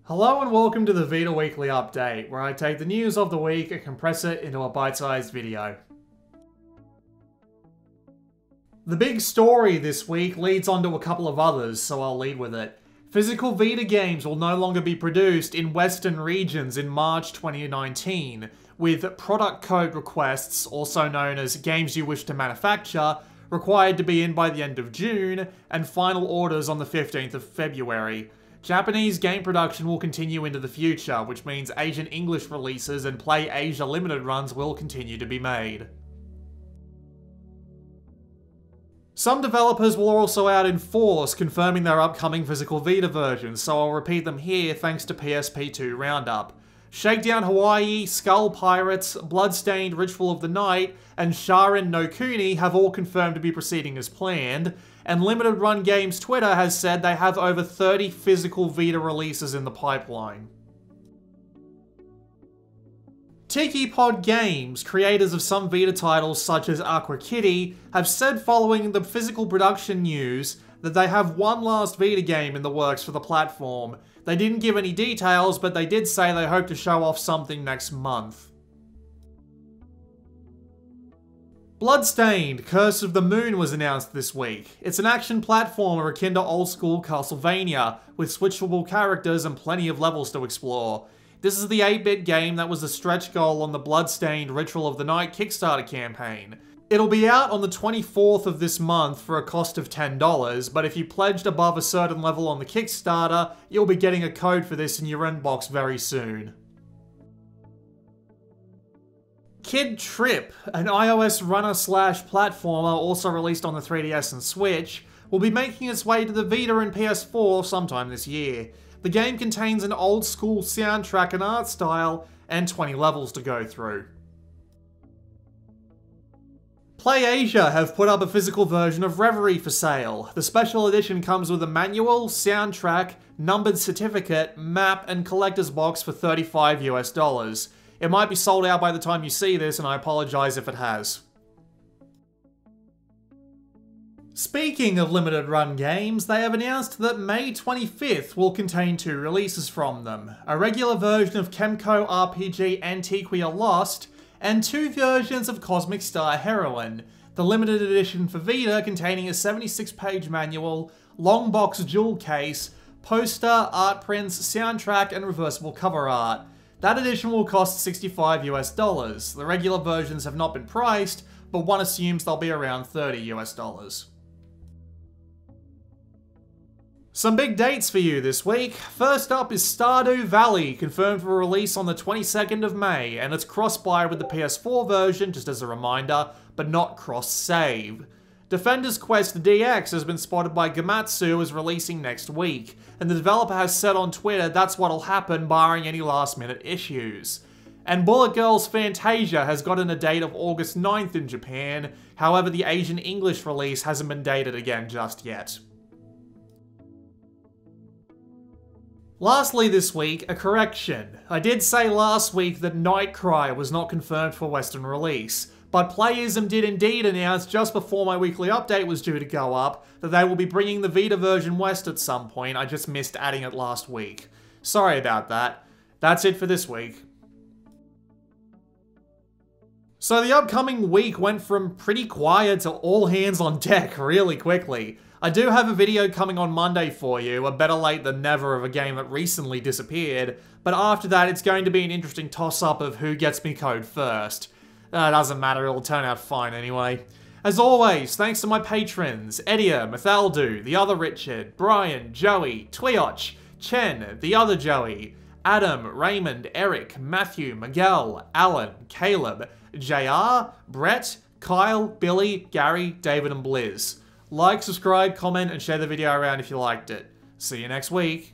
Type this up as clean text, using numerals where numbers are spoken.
Hello and welcome to the Vita Weekly Update, where I take the news of the week and compress it into a bite-sized video. The big story this week leads on to a couple of others, so I'll lead with it. Physical Vita games will no longer be produced in Western regions in March 2019, with product code requests, also known as games you wish to manufacture, required to be in by the end of June, and final orders on the 15th of February. Japanese game production will continue into the future, which means Asian English releases and Play Asia limited runs will continue to be made. Some developers were also out in force confirming their upcoming physical Vita versions, so I'll repeat them here thanks to PSP2 Roundup. Shakedown Hawaii, Skull Pirates, Bloodstained Ritual of the Night, and Sharin no Kuni have all confirmed to be proceeding as planned, and Limited Run Games Twitter has said they have over 30 physical Vita releases in the pipeline. Tikipod Games, creators of some Vita titles such as Aqua Kitty, have said following the physical production news that they have one last Vita game in the works for the platform. They didn't give any details, but they did say they hope to show off something next month. Bloodstained, Curse of the Moon was announced this week. It's an action platformer akin to old-school Castlevania, with switchable characters and plenty of levels to explore. This is the 8-bit game that was the stretch goal on the Bloodstained Ritual of the Night Kickstarter campaign. It'll be out on the 24th of this month for a cost of $10, but if you pledged above a certain level on the Kickstarter, you'll be getting a code for this in your inbox very soon. Kid Trip, an iOS runner/platformer also released on the 3DS and Switch, will be making its way to the Vita and PS4 sometime this year. The game contains an old-school soundtrack and art style, and 20 levels to go through. Play Asia have put up a physical version of Reverie for sale. The special edition comes with a manual, soundtrack, numbered certificate, map, and collector's box for $35 US. It might be sold out by the time you see this, and I apologize if it has. Speaking of limited run games, they have announced that May 25th will contain 2 releases from them. A regular version of Kenko RPG Antiquia Lost, and 2 versions of Cosmic Star Heroine, the limited edition for Vita containing a 76-page manual, long box jewel case, poster, art prints, soundtrack, and reversible cover art. That edition will cost $65 US. The regular versions have not been priced, but one assumes they'll be around $30 US. Some big dates for you this week. First up is Stardew Valley, confirmed for release on the 22nd of May, and it's cross-buy with the PS4 version, just as a reminder, but not cross-save. Defender's Quest DX has been spotted by Gamatsu as releasing next week, and the developer has said on Twitter that's what'll happen barring any last-minute issues. And Bullet Girls Fantasia has gotten a date of August 9th in Japan, however the Asian English release hasn't been dated again just yet. Lastly this week, a correction. I did say last week that Nightcry was not confirmed for Western release, but Playism did indeed announce just before my weekly update was due to go up that they will be bringing the Vita version west at some point. I just missed adding it last week. Sorry about that. That's it for this week. So the upcoming week went from pretty quiet to all hands on deck really quickly. I do have a video coming on Monday for you, a better late than never of a game that recently disappeared, but after that it's going to be an interesting toss-up of who gets me code first. It doesn't matter, it'll turn out fine anyway. As always, thanks to my patrons, Edia, Mathaldu, The Other Richard, Brian, Joey, Twioch, Chen, The Other Joey, Adam, Raymond, Eric, Matthew, Miguel, Alan, Caleb, JR, Brett, Kyle, Billy, Gary, David, and Blizz. Like, subscribe, comment, and share the video around if you liked it. See you next week.